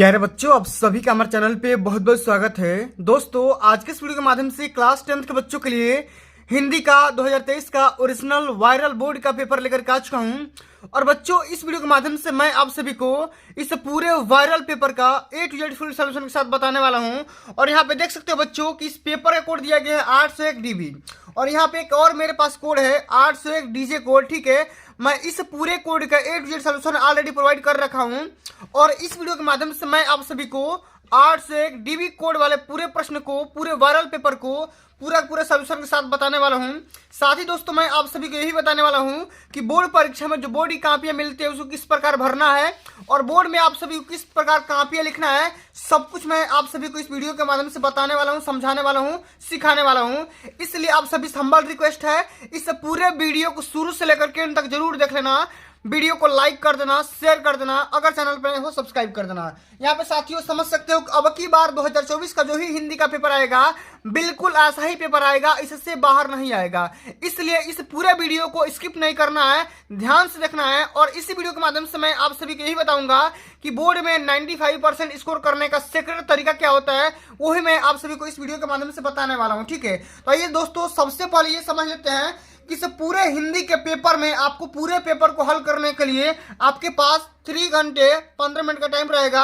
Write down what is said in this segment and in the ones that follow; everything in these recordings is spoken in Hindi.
प्यारे बच्चों, आप सभी का हमारे चैनल पे बहुत बहुत स्वागत है। दोस्तों, आज के इस वीडियो के माध्यम से क्लास 10th के बच्चों के लिए हिंदी का 2023 का ओरिजिनल वायरल बोर्ड का पेपर लेकर के आ चुका हूं। और बच्चों, इस वीडियो के माध्यम से मैं आप सभी को इस पूरे वायरल पेपर का A to Z full solution के साथ बताने वाला हूं। और यहाँ पे देख सकते हो बच्चों कि इस पेपर का कोड दिया गया है 801 DB। और यहाँ पे एक और मेरे पास कोड है 801 DJ कोड। ठीक है, मैं इस पूरे कोड का A to Z solution already provide कर रखा हूं। और इस वीडियो के माध्यम से मैं आप सभी को 801 DB कोड वाले पूरे प्रश्न को, पूरे वायरल पेपर को पूरा सॉल्यूशन के साथ बताने वाला हूं। साथ ही दोस्तों, मैं आप सभी को यही बताने वाला हूं कि बोर्ड परीक्षा में जो बोर्ड की कापियां मिलती है उसको किस प्रकार भरना है और बोर्ड में आप सभी को किस प्रकार कापियां लिखना है, सब कुछ मैं आप सभी को इस वीडियो के माध्यम से बताने वाला हूं, समझाने वाला हूं, सिखाने वाला हूं। इसलिए आप सभी से हम्बल रिक्वेस्ट है, इस पूरे वीडियो को शुरू से लेकर के अंत तक जरूर देख लेना। वीडियो को लाइक कर देना, शेयर कर देना, अगर चैनल पर हो सब्सक्राइब कर देना। यहाँ पे साथियों समझ सकते हो कि अब की बार 2024 का जो ही हिंदी का पेपर आएगा बिल्कुल ऐसा ही पेपर आएगा, इससे बाहर नहीं आएगा। इसलिए इस पूरे वीडियो को स्किप नहीं करना है, ध्यान से देखना है। और इसी वीडियो के माध्यम से मैं आप सभी को यही बताऊंगा कि बोर्ड में 95% स्कोर करने का सेक्रेट तरीका क्या होता है, वही मैं आप सभी को इस वीडियो के माध्यम से बताने वाला हूँ। ठीक है, तो आइए दोस्तों, सबसे पहले ये समझ लेते हैं कि इस पूरे हिंदी के पेपर में आपको पूरे पेपर को हल करने के लिए आपके पास 3 घंटे 15 मिनट का टाइम रहेगा।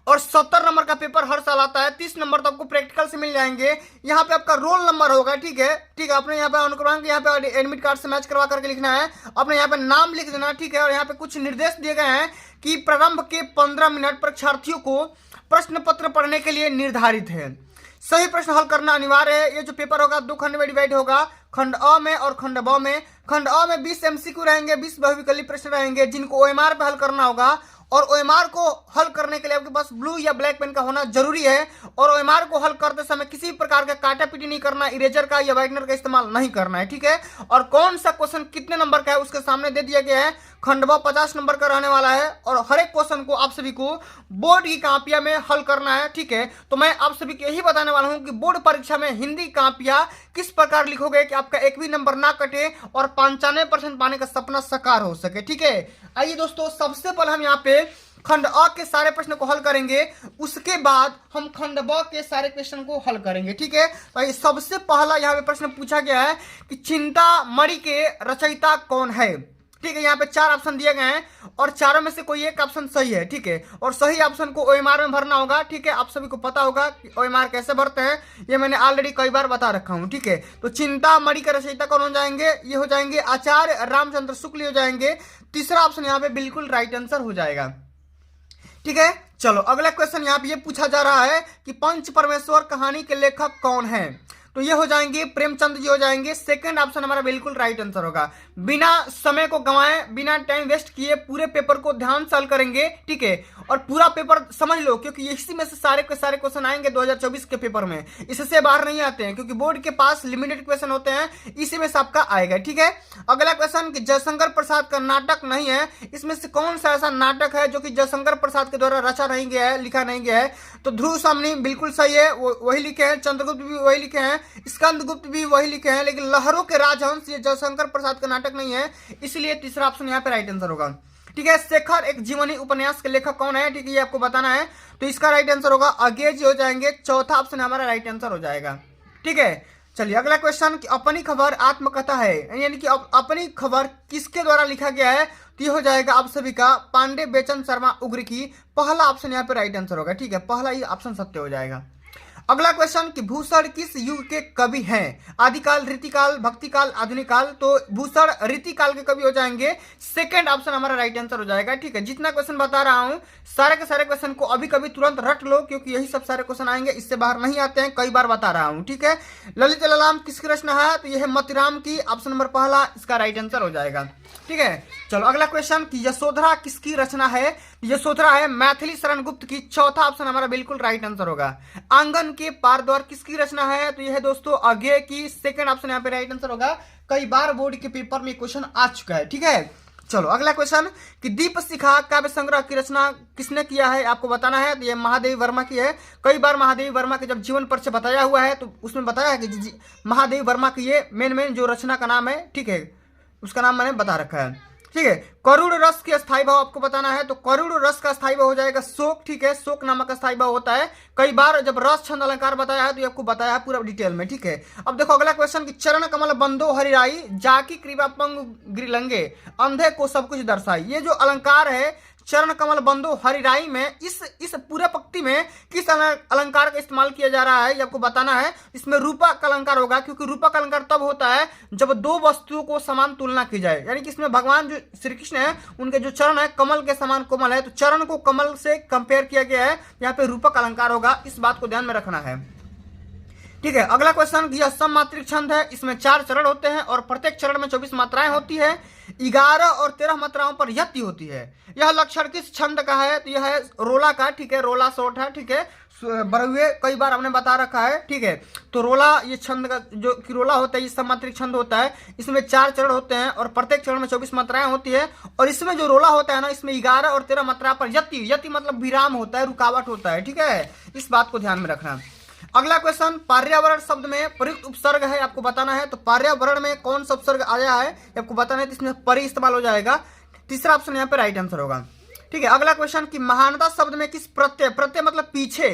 और 70 नंबर का पेपर हर साल आता है। 30 नंबर तो आपको प्रैक्टिकल से मिल जाएंगे। यहाँ पे आपका रोल नंबर होगा। ठीक है, आपने यहाँ पे अनुक्रमांक यहाँ पे एडमिट कार्ड से मैच करवा करके लिखना है। अपने यहाँ पे नाम लिख देना। ठीक है, और यहाँ पे कुछ निर्देश दिए गए हैं कि प्रारंभ के 15 मिनट परीक्षार्थियों को प्रश्न पत्र पढ़ने के लिए निर्धारित है। सही प्रश्न हल करना अनिवार्य है। ये जो पेपर होगा 2 खंड में डिवाइड होगा, खंड अ में और खंड ब में। खंड अ में 20 MCQ रहेंगे, 20 बहुविकल्पी प्रश्न रहेंगे जिनको OMR पे हल करना होगा। और OMR को हल करने के लिए आपके पास ब्लू या ब्लैक पेन का होना जरूरी है। और OMR को हल करते समय किसी प्रकार का काटा पीटी नहीं करना, इरेजर का या वाइटनर का इस्तेमाल नहीं करना है। ठीक है, और कौन सा क्वेश्चन कितने नंबर का है उसके सामने दे दिया गया है। खंड ब 50 नंबर का रहने वाला है और हर एक क्वेश्चन को आप सभी को बोर्ड की कापियां में हल करना है। ठीक है, तो मैं आप सभी को यही बताने वाला हूं कि बोर्ड परीक्षा में हिंदी कापियां किस प्रकार लिखोगे कि आपका एक भी नंबर ना कटे और 95% पाने का सपना साकार हो सके। ठीक है, आइए दोस्तों, सबसे पहले हम यहाँ पे खंड अ के सारे प्रश्न को हल करेंगे, उसके बाद हम खंड ब के सारे क्वेश्चन को हल करेंगे। ठीक है, तो सबसे पहला यहाँ पे प्रश्न पूछा गया है कि चिंतामणि के रचयिता कौन है। ठीक है, यहाँ पे 4 ऑप्शन दिए गए हैं और चारों में से कोई एक ऑप्शन सही है। ठीक है, और सही ऑप्शन को OMR में भरना होगा। ठीक है, आप सभी को पता होगा कि OMR कैसे भरते हैं, ये मैंने ऑलरेडी कई बार बता रखा हूँ। ठीक है, तो चिंतामणि के रचयिता कौन हो जाएंगे, ये हो जाएंगे आचार्य रामचंद्र शुक्ल हो जाएंगे। तीसरा ऑप्शन यहाँ पे बिल्कुल राइट आंसर हो जाएगा। ठीक है, चलो अगला क्वेश्चन यहाँ पे ये पूछा जा रहा है कि पंच परमेश्वर कहानी के लेखक कौन है। तो ये हो जाएंगे प्रेमचंद जी हो जाएंगे। सेकंड ऑप्शन हमारा बिल्कुल राइट आंसर होगा। बिना समय को गंवाए, बिना टाइम वेस्ट किए पूरे पेपर को ध्यान से हल करेंगे। ठीक है, और पूरा पेपर समझ लो क्योंकि इसी में से सारे के सारे क्वेश्चन आएंगे 2024 के पेपर में, इससे बाहर नहीं आते हैं क्योंकि बोर्ड के पास लिमिटेड क्वेश्चन होते हैं, इसी में से आपका आएगा। ठीक है, अगला क्वेश्चन कि जयशंकर प्रसाद का नाटक नहीं है, इसमें से कौन सा ऐसा नाटक है जो कि जयशंकर प्रसाद के द्वारा रचा नहीं गया है, लिखा नहीं गया है। तो ध्रुव सामनी बिल्कुल सही है, वही लिखे हैं। चंद्रगुप्त भी वही लिखे हैं, स्कंदगुप्त भी वही लिखे हैं, लेकिन लहरों के राजहंस ये जयशंकर प्रसाद का नाटक नहीं है, इसलिए तीसरा ऑप्शन यहाँ पे राइट आंसर होगा। ठीक है, शेखर एक जीवनी उपन्यास के लेखक कौन है, ठीक है, ये आपको बताना है। तो इसका राइट आंसर होगा अज्ञेय जी हो जाएंगे। चौथा ऑप्शन हमारा राइट आंसर हो जाएगा। ठीक है, चलिए अगला क्वेश्चन कि अपनी खबर आत्मकथा है, यानी कि अपनी खबर किसके द्वारा लिखा गया है। तो ये हो जाएगा आप सभी का पांडे बेचन शर्मा उग्र की। पहला ऑप्शन यहाँ पे राइट आंसर होगा। ठीक है, पहला ही ऑप्शन सत्य हो जाएगा। अगला क्वेश्चन कि भूषण किस युग के कवि हैं, आदिकाल, रीतिकाल, भक्तिकाल, आधुनिक काल। तो भूषण रीतिकाल के कवि हो जाएंगे। सेकंड ऑप्शन हमारा राइट आंसर हो जाएगा। ठीक है, जितना क्वेश्चन बता रहा हूं सारे के सारे क्वेश्चन को अभी कभी तुरंत रट लो क्योंकि यही सब सारे क्वेश्चन आएंगे, इससे बाहर नहीं आते हैं, कई बार बता रहा हूं। ठीक है, ललित ललाम किसकी रचना है, तो यह है मतिराम की। ऑप्शन नंबर पहला इसका राइट आंसर हो जाएगा। ठीक है, चलो अगला क्वेश्चन कि यशोधरा किसकी रचना है। यशोधरा है मैथिली शरण गुप्त की। चौथा ऑप्शन हमारा बिल्कुल राइट आंसर होगा। आंगन के पारद्वार किसकी रचना है, तो यह है दोस्तों अज्ञेय की। सेकंड ऑप्शन यहाँ पे राइट आंसर होगा। कई बार बोर्ड के पेपर में क्वेश्चन आ चुका है। ठीक है, चलो अगला क्वेश्चन कि दीप शिखा काव्य संग्रह की रचना किसने किया है, आपको बताना है। तो ये महादेवी वर्मा की है। कई बार महादेवी वर्मा के जब जीवन परिचय बताया हुआ है तो उसमें बताया है कि महादेवी वर्मा की ये मेन जो रचना का नाम है। ठीक है, उसका नाम मैंने बता रखा है। ठीक है। करुण रस के स्थायी भाव आपको बताना है, तो करुण रस का स्थायी भाव हो जाएगा शोक। ठीक है, शोक नामक स्थायी भाव होता है। कई बार जब रस छंद अलंकार बताया है तो ये आपको बताया है पूरा डिटेल में। ठीक है, अब देखो अगला क्वेश्चन कि चरण कमल बंदो हरिराई जाकी क्रीवा पंग गिरलंगे अंधे को सब कुछ दर्शाई। ये जो अलंकार है चरण कमल बंदो हरिराई में इस पूरे पंक्ति में किस अलंकार का इस्तेमाल किया जा रहा है ये आपको बताना है। इसमें रूपक अलंकार होगा, क्योंकि रूपक अलंकार तब होता है जब दो वस्तुओं को समान तुलना की जाए। यानी कि इसमें भगवान जो श्री कृष्ण है उनके जो चरण है कमल के समान कोमल है, तो चरण को कमल से कंपेयर किया गया है, यहाँ पे रूपक अलंकार होगा। इस बात को ध्यान में रखना है। ठीक है, अगला क्वेश्चन यह सममात्रिक छंद है। इसमें 4 चरण होते हैं और प्रत्येक चरण में 24 मात्राएं होती है। 11 और 13 मात्राओं पर यति होती है। यह लक्षण किस छंद का है? तो यह है रोला का। ठीक है, रोला शॉर्ट है। ठीक है, बरुए कई बार हमने बता रखा है। ठीक है, तो रोला ये छंद का जो कि रोला होता है ये सममात्रिक छंद होता है। इसमें 4 चरण होते हैं और प्रत्येक चरण में 24 मात्राएं होती है। और इसमें जो रोला होता है ना, इसमें 11 और 13 मात्रा पर यति मतलब विराम होता है, रुकावट होता है। ठीक है, इस बात को ध्यान में रखना। अगला क्वेश्चन पर्यावरण शब्द में प्रयुक्त उपसर्ग है, आपको बताना है। तो पर्यावरण में कौन सा उपसर्ग आया है आपको बताना है, तो इसमें परि इस्तेमाल हो जाएगा। तीसरा ऑप्शन यहाँ पे राइट आंसर होगा। ठीक है, अगला क्वेश्चन कि महानता शब्द में किस प्रत्यय, प्रत्यय मतलब पीछे,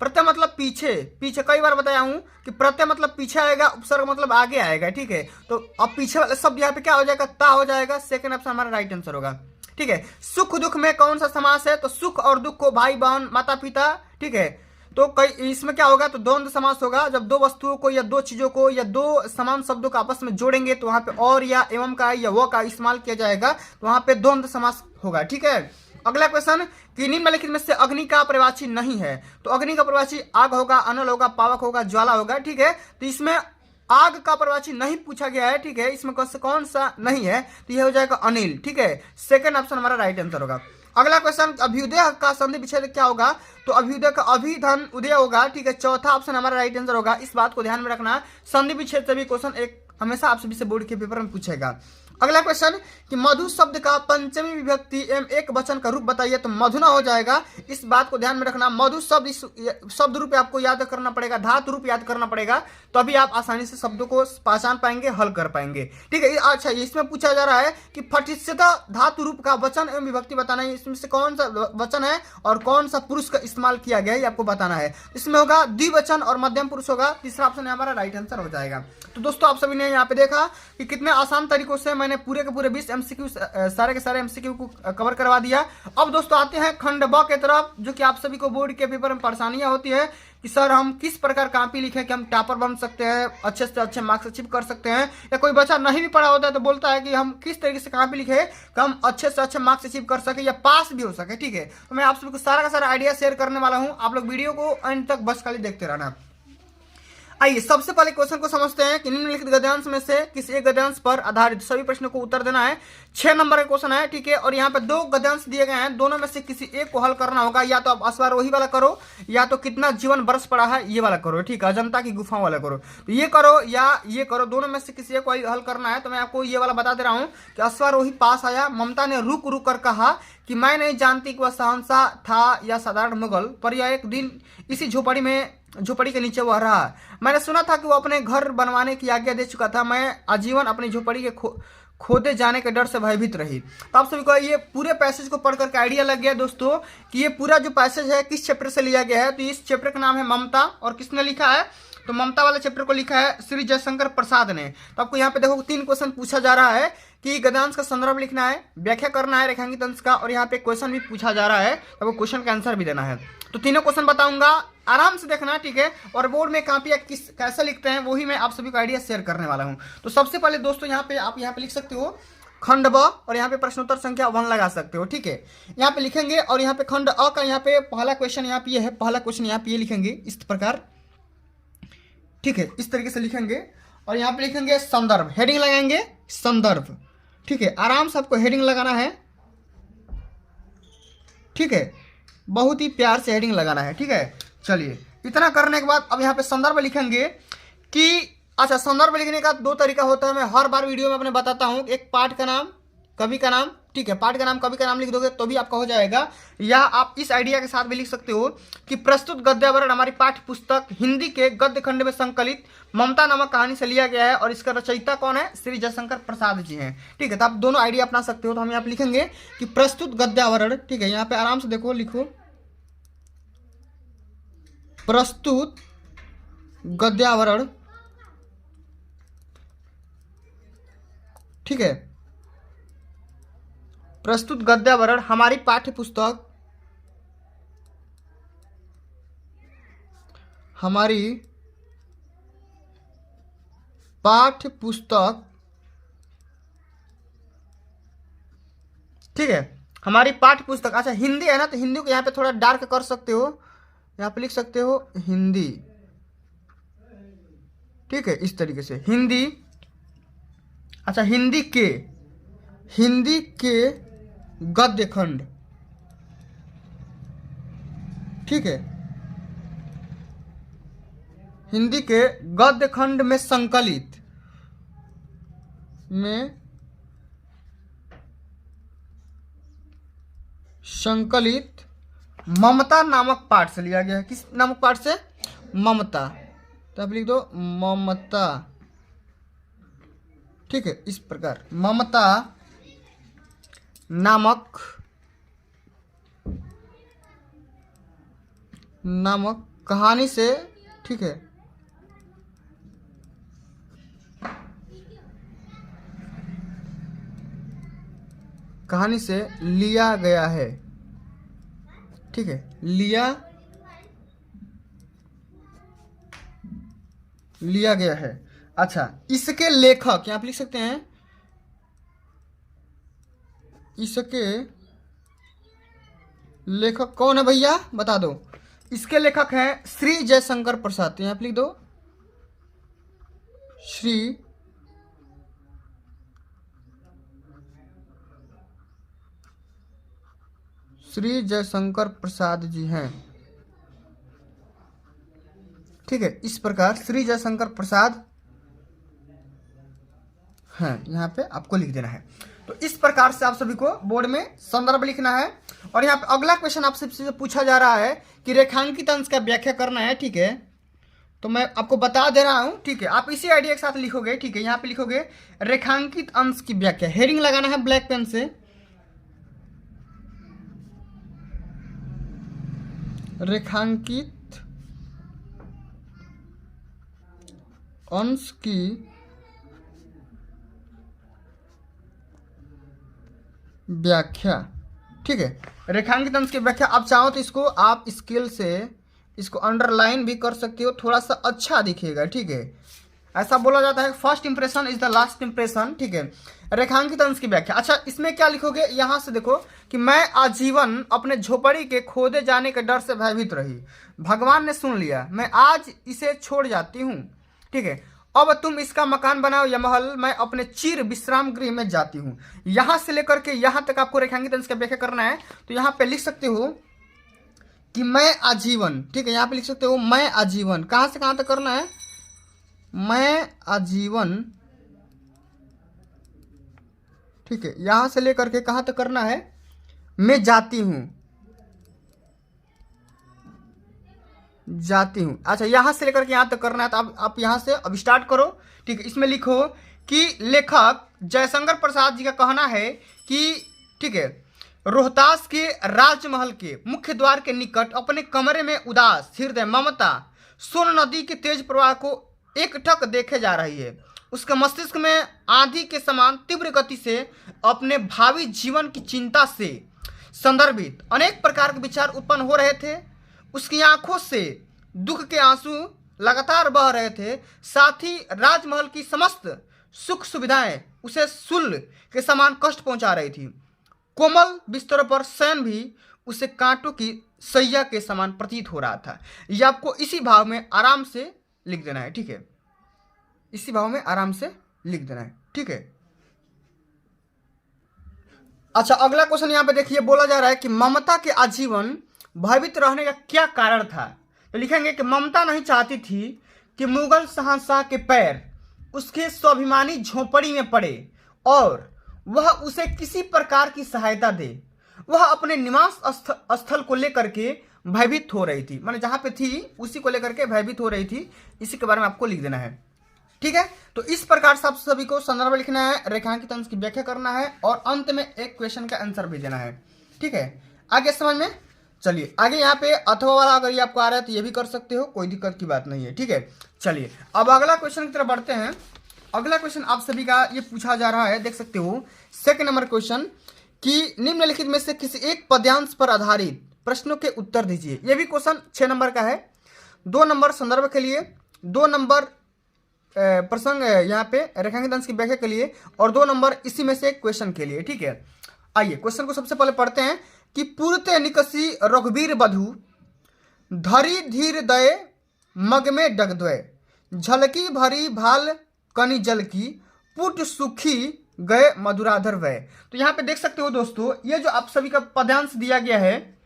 प्रत्यय मतलब पीछे, पीछे कई बार बताया हूं कि प्रत्यय मतलब पीछे आएगा, उपसर्ग मतलब आगे आएगा। ठीक है, तो अब पीछे वाला शब्द यहाँ पे क्या हो जाएगा? ता हो जाएगा। सेकंड ऑप्शन हमारा राइट आंसर होगा। ठीक है, सुख दुख में कौन सा समास है? तो सुख और दुख को भाई बहन माता पिता। ठीक है, तो कई इसमें क्या होगा? तो द्वंद्व समास होगा। जब दो वस्तुओं को या दो चीजों को या दो समान शब्दों को आपस में जोड़ेंगे तो वहां पे और या एवं का या वो का इस्तेमाल किया जाएगा, तो वहां पे द्वंद्व समास होगा। ठीक है, अगला क्वेश्चन कि निम्नलिखित में से अग्नि का पर्यायवाची नहीं है। तो अग्नि का पर्यायवाची आग होगा, अनल होगा, पावक होगा, ज्वाला होगा। ठीक है, तो इसमें आग का पर्यायवाची नहीं पूछा गया है। ठीक है, इसमें कौन सा नहीं है? तो यह हो जाएगा अनिल। ठीक है, सेकंड ऑप्शन हमारा राइट आंसर होगा। अगला क्वेश्चन अभ्युदय का संधि विच्छेद क्या होगा? तो अभ्युदय का अभिधन उदय होगा। ठीक है, चौथा ऑप्शन हमारा राइट आंसर होगा। इस बात को ध्यान में रखना। संधि विच्छेद से भी क्वेश्चन एक हमेशा आप सभी से बोर्ड के पेपर में पूछेगा। अगला क्वेश्चन कि मधु शब्द का पंचमी विभक्ति एवं एक वचन का रूप बताइए। तो मधुना हो जाएगा। इस बात को ध्यान में रखना। मधु शब्द रूप आपको याद करना पड़ेगा, धातु रूप याद करना पड़ेगा, तभी आप आसानी से शब्दों को पहचान पाएंगे, हल कर पाएंगे। ठीक है, अच्छा इसमें पूछा जा रहा है कि फटिष्यता धातु रूप का वचन एवं विभक्ति बताना है। इसमें से कौन सा वचन है और कौन सा पुरुष का इस्तेमाल किया गया है ये आपको बताना है। इसमें होगा द्विवचन और मध्यम पुरुष होगा। तीसरा ऑप्शन हमारा राइट आंसर हो जाएगा। तो दोस्तों आप सभी ने यहाँ पे देखा कि कितने आसान तरीकों से मैंने पूरे के पूरे 20 एमसीक्यू सारे के सारे एमसीक्यू को कवर करवा दिया। अब दोस्तों आते हैं खंड ब के तरफ, जो कि आप सभी को बोर्ड के पेपर में परेशानियां होती है कि सर हम किस प्रकार कॉपी लिखें कि हम टॉपर बन सकते हैं, अच्छे से अच्छे मार्क्स अचीव कर सकते हैं। या कोई बच्चा नहीं भी पढ़ा होता है तो बोलता है कि हम किस तरीके से कॉपी लिखे कि हम अच्छे से अच्छे मार्क्स अचीव कर सके या पास भी हो सके। ठीक है, तो मैं आप सभी को सारा का सारा आइडिया शेयर करने वाला हूं। आप लोग वीडियो को अंत तक बस खाली देखते रहना। आइए सबसे पहले क्वेश्चन को समझते हैं कि निम्नलिखित गद्यांश में से किसी एक गद्यांश पर आधारित सभी प्रश्नों को उत्तर देना है। 6 नंबर का क्वेश्चन है। ठीक है, और यहाँ पे 2 गद्यांश दिए गए हैं, दोनों में से किसी एक को हल करना होगा। या तो आप अश्वारोही वाला करो या तो कितना जीवन बरस पड़ा है ये वाला करो। ठीक है, अजंता की गुफाओं वाला करो। तो ये करो या ये करो, दोनों में से किसी एक को हल करना है। तो मैं आपको ये वाला बता दे रहा हूँ कि अश्वारोही पास आया। ममता ने रुक रुक कर कहा कि मैं नहीं जानती कि वह शहंशाह था या साधारण मुगल, पर यह एक दिन इसी झोपड़ी के नीचे वह रहा। मैंने सुना था कि वो अपने घर बनवाने की आज्ञा दे चुका था। मैं आजीवन अपनी झोपड़ी के खोदे जाने के डर से भयभीत रही। तो आप सभी को ये पूरे पैसेज को पढ़ करके आइडिया लग गया दोस्तों कि ये पूरा जो पैसेज है किस चैप्टर से लिया गया है। तो इस चैप्टर का नाम है ममता, और किसने लिखा है? तो ममता वाले चैप्टर को लिखा है श्री जयशंकर प्रसाद ने। तो आपको यहाँ पे देखो 3 क्वेश्चन पूछा जा रहा है कि गद्यांश का संदर्भ लिखना है, व्याख्या करना है रेखांकित अंश का, और यहाँ पे क्वेश्चन भी पूछा जा रहा है, आपको क्वेश्चन का आंसर भी देना है। तो तीनों क्वेश्चन बताऊंगा, आराम से देखना। ठीक है, और बोर्ड में कॉपी कैसे लिखते हैं वही मैं आप सभी को आइडिया शेयर करने वाला हूँ। तो सबसे पहले दोस्तों यहाँ पे आप यहाँ पे लिख सकते हो खंड ब, और यहाँ पे प्रश्नोत्तर संख्या 1 लगा सकते हो। ठीक है, यहाँ पे लिखेंगे, और यहाँ पे खंड अ का यहाँ पे पहला क्वेश्चन यहाँ पे है, पहला क्वेश्चन यहाँ पे लिखेंगे इस प्रकार। ठीक है, इस तरीके से लिखेंगे, और यहाँ पे लिखेंगे संदर्भ, हेडिंग लगाएंगे संदर्भ। ठीक है, आराम से आपको हेडिंग लगाना है। ठीक है, बहुत ही प्यार से हेडिंग लगाना है। ठीक है, चलिए इतना करने के बाद अब यहाँ पे संदर्भ लिखेंगे कि अच्छा, संदर्भ लिखने का 2 तरीका होता है। मैं हर बार वीडियो में अपने बताता हूँ, एक पाठ का नाम, कवि का नाम, ठीक है, पाठ का नाम कवि का नाम लिख दोगे तो भी आपका हो जाएगा। या आप इस आइडिया के साथ भी लिख सकते हो कि प्रस्तुत गद्यावरण हमारी पाठ्य पुस्तक हिंदी के गद्य खंड में संकलित ममता नामक कहानी से लिया गया है और इसका रचयिता कौन है, श्री जयशंकर प्रसाद जी हैं। ठीक है, तो आप दोनों आइडिया अपना सकते हो। तो हम यहाँ पे लिखेंगे कि प्रस्तुत गद्यावरण, ठीक है, यहाँ पे आराम से देखो, लिखो प्रस्तुत गद्यावरण, ठीक है, प्रस्तुत गद्यावरण हमारी पाठ्य पुस्तक, हमारी पाठ्य पुस्तक, ठीक है, हमारी पाठ्य पुस्तक। अच्छा, हिंदी है ना, तो हिंदी को यहाँ पे थोड़ा डार्क कर सकते हो, यहाँ पे लिख सकते हो हिंदी, ठीक है, इस तरीके से हिंदी। अच्छा, हिंदी के गद्य खंड, ठीक है, हिंदी के गद्य खंड में संकलित ममता नामक पाठ से लिया गया है। किस नामक पाठ से? ममता। तो आप लिख दो ममता, ठीक है, इस प्रकार ममता नामक कहानी से, ठीक है, कहानी से लिया गया है, ठीक है, लिया गया है। अच्छा, इसके लेखक यहाँ पे लिख सकते हैं, इसके लेखक कौन है भैया, बता दो। इसके लेखक हैं श्री जयशंकर प्रसाद। यहाँ पे लिख दो श्री जयशंकर प्रसाद जी हैं, ठीक है, इस प्रकार श्री जयशंकर प्रसाद हैं, यहाँ पे आपको लिख देना है। तो इस प्रकार से आप सभी को बोर्ड में संदर्भ लिखना है। और यहाँ पे अगला क्वेश्चन आपसे पूछा जा रहा है कि रेखांकित अंश का व्याख्या करना है, ठीक है, तो मैं आपको बता दे रहा हूं, ठीक है, आप इसी आइडिया के साथ लिखोगे, ठीक है, यहाँ पे लिखोगे रेखांकित अंश की व्याख्या, हेडिंग लगाना है ब्लैक पेन से, रेखांकित अंश की व्याख्या, ठीक है, रेखांकित अंश की व्याख्या। आप चाहो तो इसको आप स्केल से इसको अंडरलाइन भी कर सकते हो, थोड़ा सा अच्छा दिखेगा, ठीक है। ऐसा बोला जाता है first impression is the last impression, ठीक है। रेखांकित अंश की व्याख्या। अच्छा, इसमें क्या लिखोगे, यहां से देखो कि मैं आजीवन अपने झोपड़ी के खोदे जाने के डर से भयभीत रही, भगवान ने सुन लिया, मैं आज इसे छोड़ जाती हूँ, ठीक है, अब तुम इसका मकान बनाओ या महल, मैं अपने चिर विश्राम गृह में जाती हूँ। यहां से लेकर के यहां तक आपको रेखांकित अंश का व्याख्या करना है। तो यहां पे लिख सकते हो कि मैं आजीवन, ठीक है, यहां पे लिख सकते हो मैं आजीवन, कहां से कहां तक करना है, मैं आजीवन, ठीक है, यहां से लेकर के कहां तक करना है, मैं जाती हूं, अच्छा, यहां से लेकर के यहां तक करना है। तो आप यहां से अब स्टार्ट करो, ठीक है। इसमें लिखो कि लेखक जयशंकर प्रसाद जी का कहना है कि, ठीक है, रोहतास के राजमहल के मुख्य द्वार के निकट अपने कमरे में उदास हृदय ममता सोन नदी के तेज प्रवाह को एकटक देखे जा रही है। उसके मस्तिष्क में आंधी के समान तीव्र गति से अपने भावी जीवन की चिंता से संदर्भित अनेक प्रकार के विचार उत्पन्न हो रहे थे। उसकी आंखों से दुख के आंसू लगातार बह रहे थे, साथ ही राजमहल की समस्त सुख सुविधाएं उसे शूल के समान कष्ट पहुंचा रही थी। कोमल बिस्तरों पर शयन भी उसे कांटों की सैया के समान प्रतीत हो रहा था। यह आपको इसी भाव में आराम से लिख देना है, ठीक है, इसी भाव में आराम से लिख देना है, ठीक है। अच्छा, अगला क्वेश्चन यहाँ पे देखिए, बोला जा रहा है कि ममता के आजीवन भयभीत रहने का क्या कारण था। तो लिखेंगे कि ममता नहीं चाहती थी कि मुगल शहंशाह के पैर उसके स्वाभिमानी झोपड़ी में पड़े और वह उसे किसी प्रकार की सहायता दे। वह अपने निवास स्थल को लेकर के भयभीत हो रही थी, माने जहां पे थी उसी को लेकर के भयभीत हो रही थी, इसी के बारे में आपको लिख देना है। ठीक है, तो इस प्रकार से आप सभी को संदर्भ लिखना है, रेखांकित अंश की व्याख्या करना है और अंत में एक क्वेश्चन का आंसर भी देना है। ठीक है, आगे समझ में। चलिए आगे यहाँ पे अथवा वाला अगर ये आपको आ रहा है तो ये भी कर सकते हो, कोई दिक्कत की बात नहीं है। ठीक है, चलिए अब अगला क्वेश्चन की तरफ बढ़ते हैं। अगला क्वेश्चन आप सभी का ये पूछा जा रहा है, देख सकते हो सेकंड नंबर क्वेश्चन कि निम्नलिखित में से किसी एक पद्यांश पर आधारित प्रश्नों के उत्तर दीजिए। ये भी क्वेश्चन 6 नंबर का है। 2 नंबर संदर्भ के लिए, 2 नंबर प्रसंग यहाँ पे रेखांकित अंश की व्याख्या के लिए और 2 नंबर इसी में से क्वेश्चन के लिए। ठीक है, आइए क्वेश्चन को सबसे पहले पढ़ते हैं कि पूर्ते निकसी रघुवीर बधु धरी धीर दय मग में डगद्वय झलकी भरी भाल कनि जल की पुट सुखी गए मधुराधर वय। तो यहाँ पे देख सकते हो दोस्तों, ये जो आप सभी का पद्यांश दिया गया है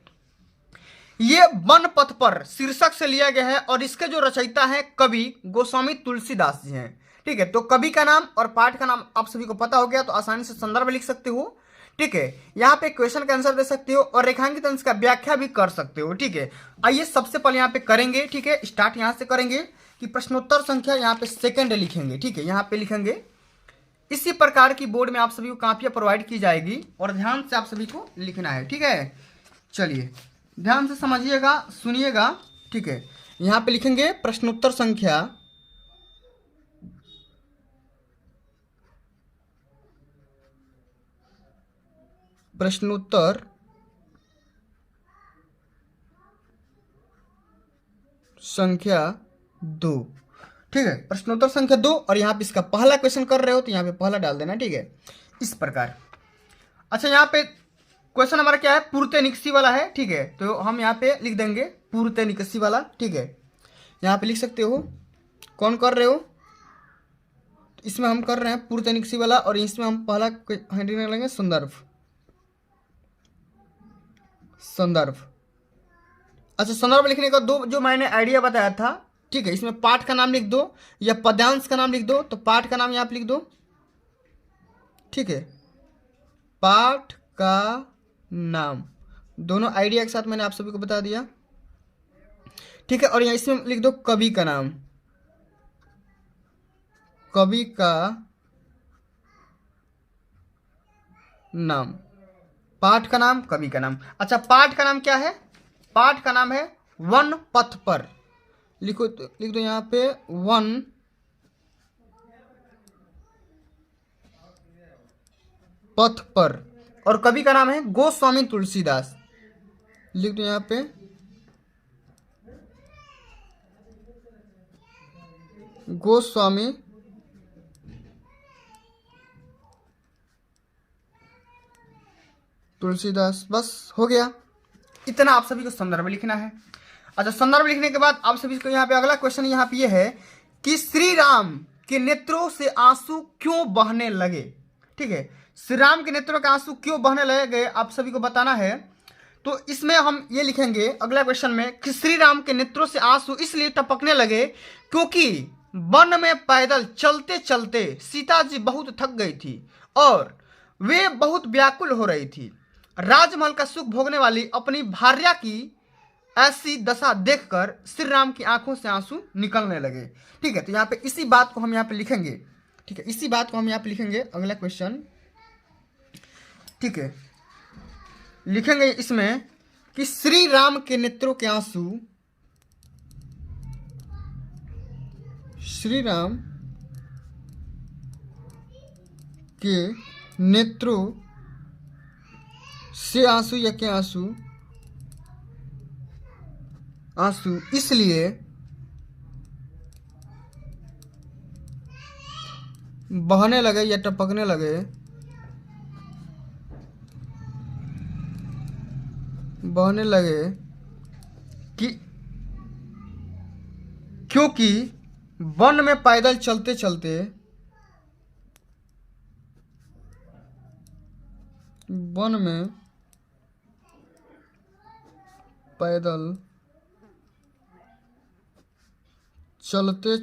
ये वन पथ पर शीर्षक से लिया गया है और इसके जो रचयिता है कवि गोस्वामी तुलसीदास जी हैं। ठीक है, तो कवि का नाम और पाठ का नाम आप सभी को पता हो गया तो आसानी से संदर्भ लिख सकते हो। ठीक है, यहाँ पे क्वेश्चन का आंसर दे सकते हो और रेखांकित अंश का व्याख्या भी कर सकते हो। ठीक है, आइए सबसे पहले यहाँ पे करेंगे। ठीक है, स्टार्ट यहाँ से करेंगे कि प्रश्नोत्तर संख्या यहाँ पे सेकंड लिखेंगे। ठीक है, यहाँ पे लिखेंगे। इसी प्रकार की बोर्ड में आप सभी को कापियां प्रोवाइड की जाएगी और ध्यान से आप सभी को लिखना है। ठीक है, चलिए ध्यान से समझिएगा, सुनिएगा। ठीक है, यहां पे लिखेंगे प्रश्नोत्तर संख्या संख्या 2। ठीक है, प्रश्नोत्तर संख्या 2 और यहाँ पे इसका पहला क्वेश्चन कर रहे हो तो यहाँ पे पहला डाल देना। ठीक है, इस प्रकार। अच्छा, यहाँ पे क्वेश्चन हमारा क्या है, पूर्ते निकसी वाला है। ठीक है, तो हम यहाँ पे लिख देंगे पूर्ते निकसी वाला। ठीक है, यहाँ पे लिख सकते हो कौन कर रहे हो, तो इसमें हम कर रहे हैं पूर्ते निकसी वाला और इसमें हम पहला हेडिंग लेंगे संदर्भ। अच्छा, संदर्भ लिखने का दो जो मैंने आइडिया बताया था। ठीक है, इसमें पाठ का नाम लिख दो या पद्यांश का नाम लिख दो, तो पाठ का नाम यहाँ पे लिख दो। ठीक है, पाठ का नाम, दोनों आइडिया के साथ मैंने आप सभी को बता दिया। ठीक है, और यहाँ इसमें लिख दो कवि का नाम, कवि का नाम, पाठ का नाम, कवि का नाम। अच्छा, पाठ का नाम क्या है, पाठ का नाम है वन पथ पर। लिखो, लिख दो यहाँ पे वन पथ पर और कवि का नाम है गोस्वामी तुलसीदास। लिख दो यहाँ पे गोस्वामी तुलसीदास। बस हो गया, इतना आप सभी को संदर्भ लिखना है। अच्छा, संदर्भ लिखने के बाद आप सभी को यहाँ पे अगला क्वेश्चन यहाँ पे ये है कि श्री राम के नेत्रों से आंसू क्यों बहने लगे। ठीक है, श्री राम के नेत्रों के आंसू क्यों बहने लगे आप सभी को बताना है। तो इसमें हम ये लिखेंगे अगला क्वेश्चन में कि श्री राम के नेत्रों से आंसू इसलिए टपकने लगे क्योंकि वन में पैदल चलते चलते सीता जी बहुत थक गई थी और वे बहुत व्याकुल हो रही थी। राजमहल का सुख भोगने वाली अपनी भार्या की ऐसी दशा देखकर श्री राम की आंखों से आंसू निकलने लगे। ठीक है, तो यहाँ पे इसी बात को हम यहाँ पे लिखेंगे। ठीक है, इसी बात को हम यहाँ पे लिखेंगे अगला क्वेश्चन। ठीक है, लिखेंगे इसमें कि श्री राम के नेत्रों के आंसू, श्री राम के नेत्रों से आंसू या के आंसू, आंसू इसलिए बहने लगे या टपकने लगे, बहने लगे कि क्योंकि वन में पैदल चलते चलते, वन में पैदल चलते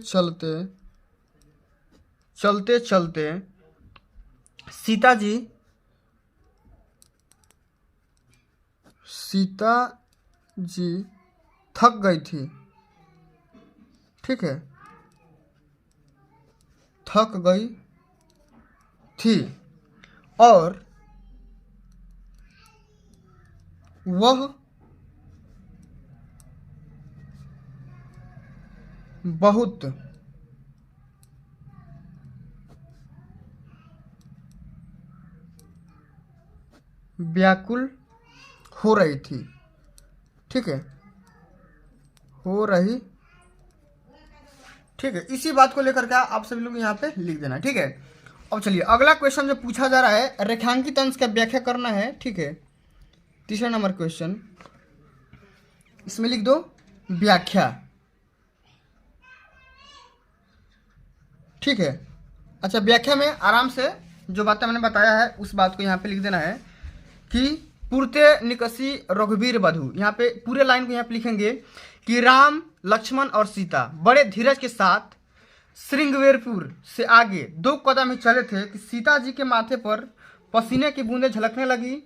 चलते सीता जी थक गई थी। ठीक है, थक गई थी और वह बहुत व्याकुल हो रही थी। ठीक है, हो रही। ठीक है, इसी बात को लेकर के आप सभी लोग यहाँ पे लिख देना। ठीक है, अब चलिए अगला क्वेश्चन जो पूछा जा रहा है, रेखांकित अंश का व्याख्या करना है। ठीक है, तीसरा नंबर क्वेश्चन, इसमें लिख दो व्याख्या। ठीक है, अच्छा व्याख्या में आराम से जो बातें मैंने बताया है उस बात को यहाँ पे लिख देना है कि पूर्ते निकसी रघुवीर बधु। यहाँ पे पूरे लाइन को यहाँ पे लिखेंगे कि राम लक्ष्मण और सीता बड़े धीरज के साथ श्रृंगवेरपुर से आगे 2 कदम ही चले थे कि सीता जी के माथे पर पसीने की बूंदें झलकने लगी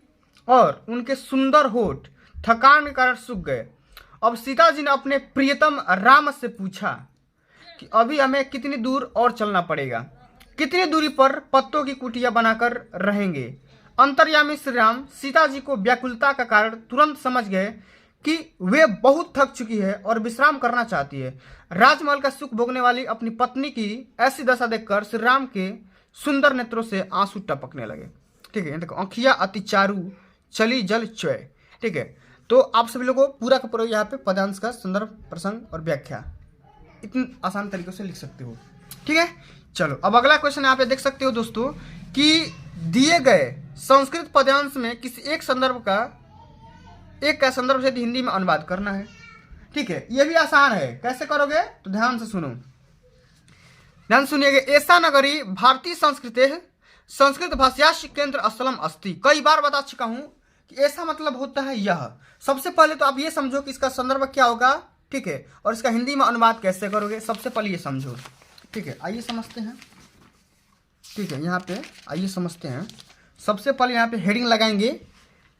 और उनके सुंदर होठ थकान के कारण सूख गए। अब सीता जी ने अपने प्रियतम राम से पूछा कि अभी हमें कितनी दूर और चलना पड़ेगा, कितनी दूरी पर पत्तों की कुटिया बनाकर रहेंगे। अंतर्यामी श्री राम सीता जी को व्याकुलता का कारण तुरंत समझ गए कि वे बहुत थक चुकी है और विश्राम करना चाहती है। राजमहल का सुख भोगने वाली अपनी पत्नी की ऐसी दशा देखकर श्री राम के सुंदर नेत्रों से आंसू टपकने लगे। ठीक है, देखो अंखिया अति चारू चली जल चय। ठीक है, तो आप सभी लोगों को पूरा का पूरा यहाँ पे पदांश का संदर्भ, प्रसंग और व्याख्या इतनी आसान तरीके से लिख सकते हो। ठीक है, चलो अब अगला क्वेश्चन यहाँ पे देख सकते हो दोस्तों कि दिए गए संस्कृत पदांश में किसी एक का संदर्भ से हिंदी में अनुवाद करना है। ठीक है, ये भी आसान है, कैसे करोगे तो ध्यान से सुनो, ध्यान सुनिएगा। ऐसा नगरी भारतीय संस्कृत भाषायास्य केंद्र स्थलम अस्ति। कई बार बता चुका हूं कि ऐसा मतलब होता है यह। सबसे पहले तो आप ये समझो कि इसका संदर्भ क्या होगा। ठीक है, और इसका हिंदी में अनुवाद कैसे करोगे, सबसे पहले ये समझो। ठीक है, आइए समझते हैं। ठीक है, यहाँ पे आइए समझते हैं। सबसे पहले यहाँ पे हेडिंग लगाएंगे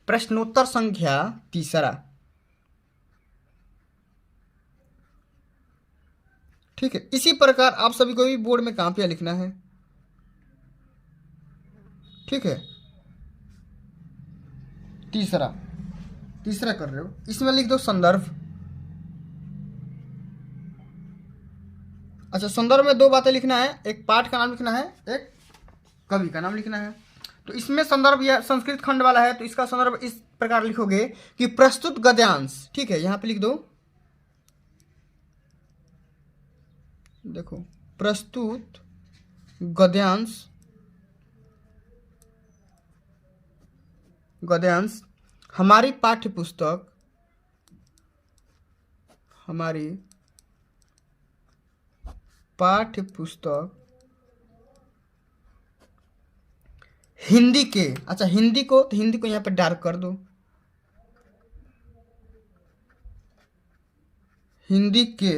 प्रश्नोत्तर संख्या 3। ठीक है, इसी प्रकार आप सभी को भी बोर्ड में कापियां लिखना है। ठीक है, तीसरा कर रहे हो, इसमें लिख दो संदर्भ। अच्छा, संदर्भ में 2 बातें लिखना है, एक पाठ का नाम लिखना है, एक कवि का नाम लिखना है। तो इसमें संदर्भ यह संस्कृत खंड वाला है, तो इसका संदर्भ इस प्रकार लिखोगे कि प्रस्तुत गद्यांश। ठीक है, यहां पे लिख दो, देखो प्रस्तुत गद्यांश हमारी पाठ्य पुस्तक हिंदी के, अच्छा हिंदी को यहाँ पे डार्क कर दो, हिंदी के।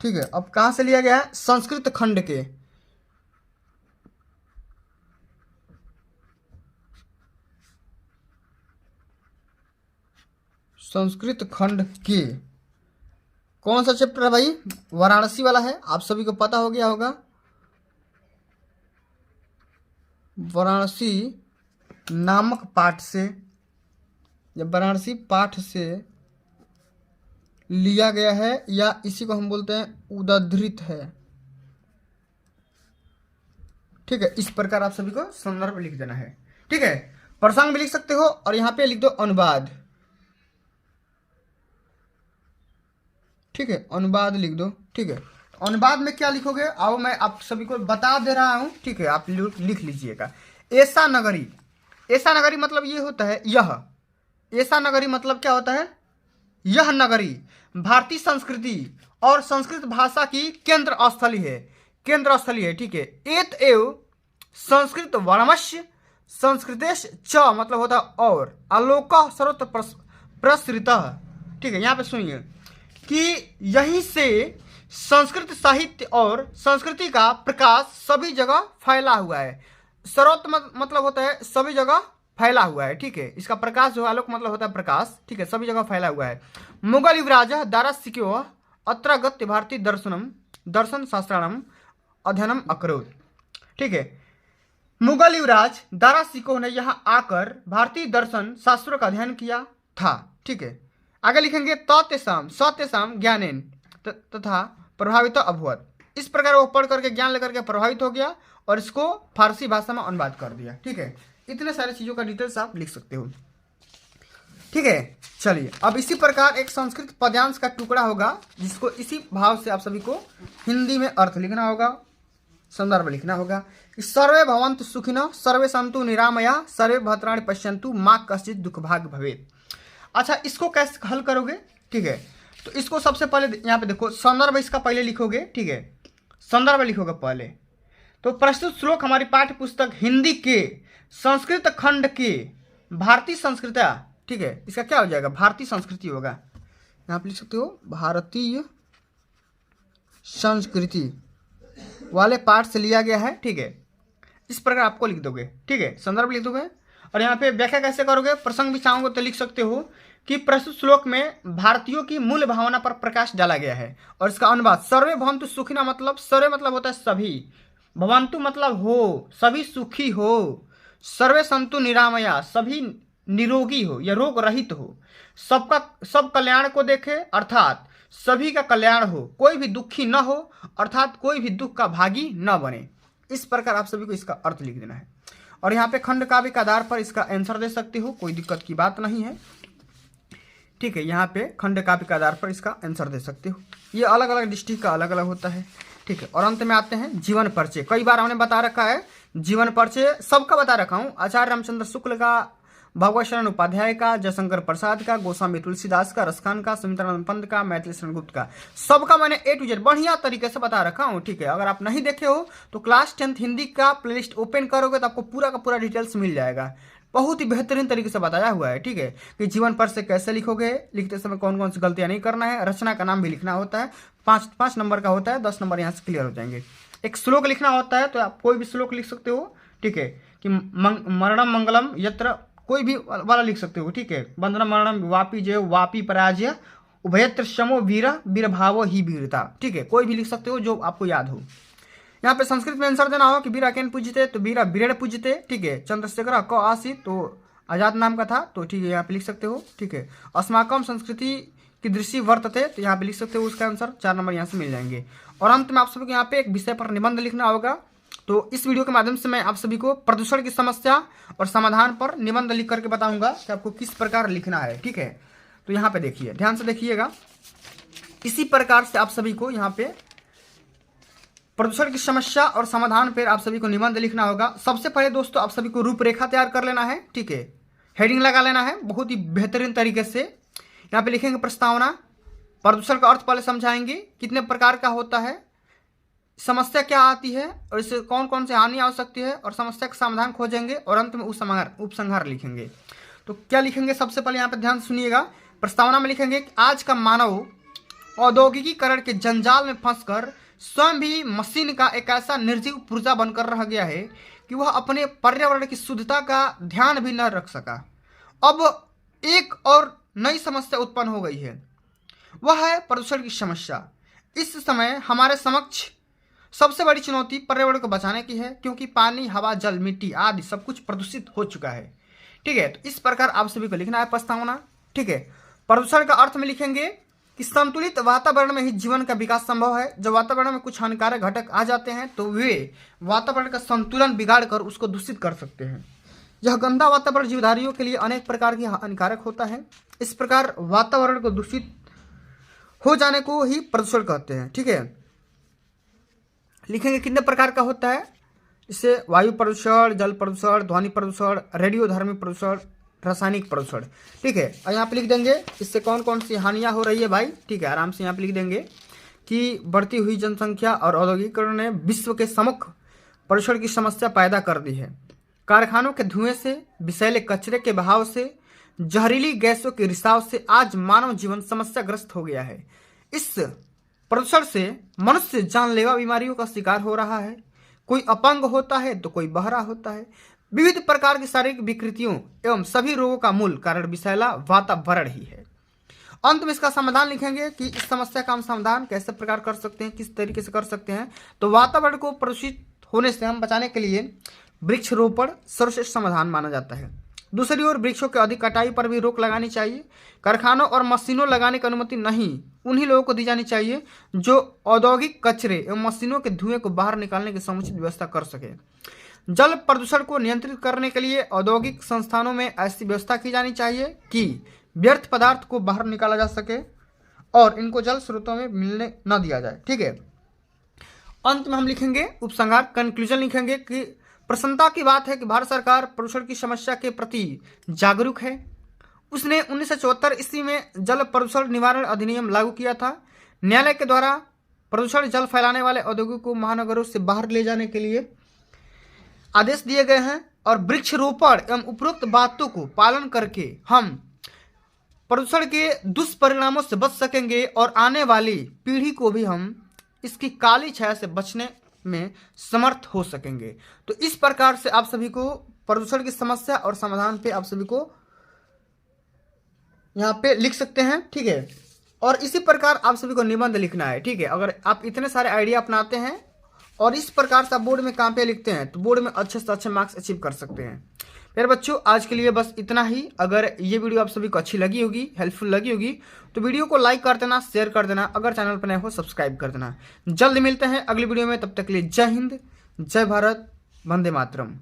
ठीक है, अब कहां से लिया गया है, संस्कृत खंड के। संस्कृत खंड के कौन सा चैप्टर है भाई, वाराणसी वाला है, आप सभी को पता हो गया होगा। वाराणसी नामक पाठ से या वाराणसी पाठ से लिया गया है, या इसी को हम बोलते हैं उद्धृत है। ठीक है, इस प्रकार आप सभी को संदर्भ लिख देना है। ठीक है, प्रसंग भी लिख सकते हो और यहां पे लिख दो अनुवाद। ठीक है, अनुवाद लिख दो। ठीक है, अनुवाद में क्या लिखोगे, आओ मैं आप सभी को बता दे रहा हूं। ठीक है, आप लिख लीजिएगा। ऐसा नगरी मतलब ये होता है यह। ऐसा नगरी मतलब क्या होता है, यह नगरी भारतीय संस्कृति और संस्कृत भाषा की केंद्र स्थली है। ठीक है, एत एव संस्कृत वर्णमस्य संस्कृतेश च मतलब होता है और आलोक सर्वत्र प्रसृत। ठीक है, यहाँ पे सुनिए कि यहीं से संस्कृत साहित्य और संस्कृति का प्रकाश सभी जगह फैला हुआ है। सर्वत्र मतलब होता है सभी जगह फैला हुआ है, ठीक है। इसका प्रकाश जो आलोक मतलब होता है प्रकाश, ठीक है, सभी जगह फैला हुआ है। मुगल युवराज दाराशिको अत्र गत्य भारतीय दर्शन शास्त्राणाम अध्ययनम अकरोत्, ठीक है। मुगल युवराज दाराशिको ने यहाँ आकर भारतीय दर्शन शास्त्रों का अध्ययन किया था, ठीक है। आगे लिखेंगे सत्यसाम ज्ञानेन तथा प्रभावित अभवत। इस प्रकार वो पढ़ करके ज्ञान लेकर के प्रभावित हो गया और इसको फारसी भाषा में अनुवाद कर दिया, ठीक है। इतने सारे चीजों का डिटेल्स आप लिख सकते हो, ठीक है। चलिए अब इसी प्रकार एक संस्कृत पद्यांश का टुकड़ा होगा जिसको इसी भाव से आप सभी को हिंदी में अर्थ लिखना होगा, संदर्भ लिखना होगा कि सर्वे भवन्तु सुखिनः सर्वे सन्तु निरामया सर्वे भद्राणि पश्यन्तु मा कश्चित् दुःखभाग् भवेत्। अच्छा, इसको कैसे हल करोगे, ठीक है। तो इसको सबसे पहले यहाँ पे देखो, संदर्भ इसका पहले लिखोगे, ठीक है, संदर्भ लिखोगे पहले। तो प्रस्तुत श्लोक हमारी पाठ्य पुस्तक हिंदी के संस्कृत खंड के भारतीय संस्कृति, ठीक है, इसका क्या हो जाएगा, भारतीय संस्कृति होगा। यहाँ पे लिख सकते हो भारतीय संस्कृति वाले पाठ से लिया गया है, ठीक है। इस प्रकार आपको लिख दोगे, ठीक है, संदर्भ लिख दोगे। और यहाँ पे व्याख्या कैसे करोगे, प्रसंग भी चाहोगे तो लिख सकते हो कि प्रस्तुत श्लोक में भारतीयों की मूल भावना पर प्रकाश डाला गया है। और इसका अनुवाद सर्वे भवन्तु सुखिनः मतलब सर्वे मतलब होता है सभी, भवन्तु मतलब हो, सभी सुखी हो, सर्वे सन्तु निरामया सभी निरोगी हो या रोग रहित हो, सब कल्याण को देखे अर्थात सभी का कल्याण हो, कोई भी दुखी न हो अर्थात कोई भी दुख का भागी न बने। इस प्रकार आप सभी को इसका अर्थ लिख देना है। और यहाँ पे खंड काव्य के आधार पर इसका आंसर दे सकते हो, कोई दिक्कत की बात नहीं है, ठीक है। यहाँ पे खंड काव्य के आधार पर इसका आंसर दे सकते हो। ये अलग अलग डिस्ट्रिक्ट का अलग अलग होता है, ठीक है। और अंत में आते हैं जीवन परिचय। कई बार हमने बता रखा है जीवन परिचय, सबका बता रखा हूँ, आचार्य रामचंद्र शुक्ल का, भगवत शरण उपाध्याय का, जयशंकर प्रसाद का, गोस्वामी तुलसीदास का, रसखान का, सुमित्रानंद पंत का, मैथिली शरण गुप्त का, सबका मैंने A to Z बढ़िया तरीके से बता रखा हूँ, ठीक है। अगर आप नहीं देखे हो तो क्लास 10th हिंदी का प्लेलिस्ट ओपन करोगे तो आपको पूरा का पूरा डिटेल्स मिल जाएगा। बहुत ही बेहतरीन तरीके से बताया हुआ है, ठीक है, कि जीवन पर से कैसे लिखोगे, लिखते समय कौन कौन सी गलतियां नहीं करना है, रचना का नाम भी लिखना होता है, 5 नंबर का होता है, 10 नंबर यहाँ से क्लियर हो जाएंगे। एक श्लोक लिखना होता है तो आप कोई भी श्लोक लिख सकते हो, ठीक है, कि मरणम मंगलम यत्र कोई भी वाला लिख सकते हो, ठीक है। बंधन मरणम वापी जय वापी पराजय उभयत्र शमो वीर भावो ही वीरता, ठीक है, कोई भी लिख सकते हो जो आपको याद हो। यहाँ पे संस्कृत में आंसर देना हो कि वीरा केन पूजते तो वीरा बीरेण पूजते, ठीक है। चंद्रशेखर क आसित तो आजाद नाम का था, तो ठीक है यहाँ पे लिख सकते हो, ठीक है। अस्माकम संस्कृति की दृष्टि वर्तते तो यहाँ पे लिख सकते हो, उसका आंसर 4 नंबर यहाँ से मिल जाएंगे। और अंत में आप सभी को यहाँ पे एक विषय पर निबंध लिखना होगा। तो इस वीडियो के माध्यम से मैं आप सभी को प्रदूषण की समस्या और समाधान पर निबंध लिख करके बताऊंगा कि आपको किस प्रकार लिखना है, ठीक है। तो यहाँ पे देखिए, ध्यान से देखिएगा, इसी प्रकार से आप सभी को यहाँ पे प्रदूषण की समस्या और समाधान पर आप सभी को निबंध लिखना होगा। सबसे पहले दोस्तों आप सभी को रूपरेखा तैयार कर लेना है, ठीक है, हेडिंग लगा लेना है बहुत ही बेहतरीन तरीके से। यहाँ पे लिखेंगे प्रस्तावना, प्रदूषण का अर्थ पहले समझाएंगे, कितने प्रकार का होता है, समस्या क्या आती है और इससे कौन कौन से हानि आ सकती है, और समस्या का समाधान खोजेंगे और अंत में उपसंहार लिखेंगे। तो क्या लिखेंगे, सबसे पहले यहाँ पे ध्यान सुनिएगा। प्रस्तावना में लिखेंगे कि आज का मानव औद्योगिकीकरण के जंजाल में फंसकर स्वयं भी मशीन का एक ऐसा निर्जीव पुर्जा बनकर रह गया है कि वह अपने पर्यावरण की शुद्धता का ध्यान भी न रख सका। अब एक और नई समस्या उत्पन्न हो गई है, वह है प्रदूषण की समस्या। इस समय हमारे समक्ष सबसे बड़ी चुनौती पर्यावरण को बचाने की है, क्योंकि पानी, हवा, जल, मिट्टी आदि सब कुछ प्रदूषित हो चुका है, ठीक है। तो इस प्रकार आप सभी को लिखना है प्रस्तावना, ठीक है। प्रदूषण का अर्थ में लिखेंगे कि संतुलित वातावरण में ही जीवन का विकास संभव है। जब वातावरण में कुछ हानिकारक घटक आ जाते हैं तो वे वातावरण का संतुलन बिगाड़ कर उसको दूषित कर सकते हैं। यह गंदा वातावरण जीवधारियों के लिए अनेक प्रकार की हानिकारक होता है। इस प्रकार वातावरण को दूषित हो जाने को ही प्रदूषण कहते हैं, ठीक है। लिखेंगे कितने प्रकार का होता है, इससे वायु प्रदूषण, जल प्रदूषण, ध्वनि प्रदूषण, रेडियोधर्मी प्रदूषण, रासायनिक प्रदूषण, ठीक है। और यहाँ पे लिख देंगे इससे कौन कौन सी हानियाँ हो रही है भाई, ठीक है। आराम से यहाँ पे लिख देंगे कि बढ़ती हुई जनसंख्या और औद्योगिकीकरण ने विश्व के सम्मुख प्रदूषण की समस्या पैदा कर दी है। कारखानों के धुएं से, विषैले कचरे के बहाव से, जहरीली गैसों के रिसाव से आज मानव जीवन समस्याग्रस्त हो गया है। इस प्रदूषण से मनुष्य जानलेवा बीमारियों का शिकार हो रहा है। कोई अपंग होता है तो कोई बहरा होता है। विविध प्रकार की शारीरिक विकृतियों एवं सभी रोगों का मूल कारण विषैला वातावरण ही है। अंत में इसका समाधान लिखेंगे कि इस समस्या का हम समाधान कैसे प्रकार कर सकते हैं, किस तरीके से कर सकते हैं। तो वातावरण को प्रदूषित होने से हम बचाने के लिए वृक्षरोपण सर्वश्रेष्ठ समाधान माना जाता है। दूसरी ओर वृक्षों की अधिक कटाई पर भी रोक लगानी चाहिए। कारखानों और मशीनों लगाने की अनुमति नहीं उन्हीं लोगों को दी जानी चाहिए जो औद्योगिक कचरे एवं मशीनों के धुएं को बाहर निकालने की समुचित व्यवस्था कर सके। जल प्रदूषण को नियंत्रित करने के लिए औद्योगिक संस्थानों में ऐसी व्यवस्था की जानी चाहिए कि व्यर्थ पदार्थ को बाहर निकाला जा सके और इनको जल स्रोतों में मिलने न दिया जाए। ठीक है। अंत में हम लिखेंगे उपसंहार, कंक्लूजन लिखेंगे कि प्रसन्नता की बात है कि भारत सरकार प्रदूषण की समस्या के प्रति जागरूक है। उसने 1974 ईस्वी में जल प्रदूषण निवारण अधिनियम लागू किया था। न्यायालय के द्वारा प्रदूषण जल फैलाने वाले औद्योगिकों को महानगरों से बाहर ले जाने के लिए आदेश दिए गए हैं और वृक्षरोपण एवं उपरोक्त बातों को पालन करके हम प्रदूषण के दुष्परिणामों से बच सकेंगे और आने वाली पीढ़ी को भी हम इसकी काली छाया से बचने में समर्थ हो सकेंगे। तो इस प्रकार से आप सभी को प्रदूषण की समस्या और समाधान पे आप सभी को यहाँ पे लिख सकते हैं। ठीक है। और इसी प्रकार आप सभी को निबंध लिखना है। ठीक है। अगर आप इतने सारे आइडिया अपनाते हैं और इस प्रकार से आप बोर्ड में काम पे लिखते हैं तो बोर्ड में अच्छे से अच्छे मार्क्स अचीव कर सकते हैं। फिर बच्चों आज के लिए बस इतना ही। अगर ये वीडियो आप सभी को अच्छी लगी होगी, हेल्पफुल लगी होगी तो वीडियो को लाइक कर देना, शेयर कर देना, अगर चैनल पर नए हो सब्सक्राइब कर देना। जल्द मिलते हैं अगली वीडियो में, तब तक के लिए जय हिंद, जय भारत, वंदे मातरम।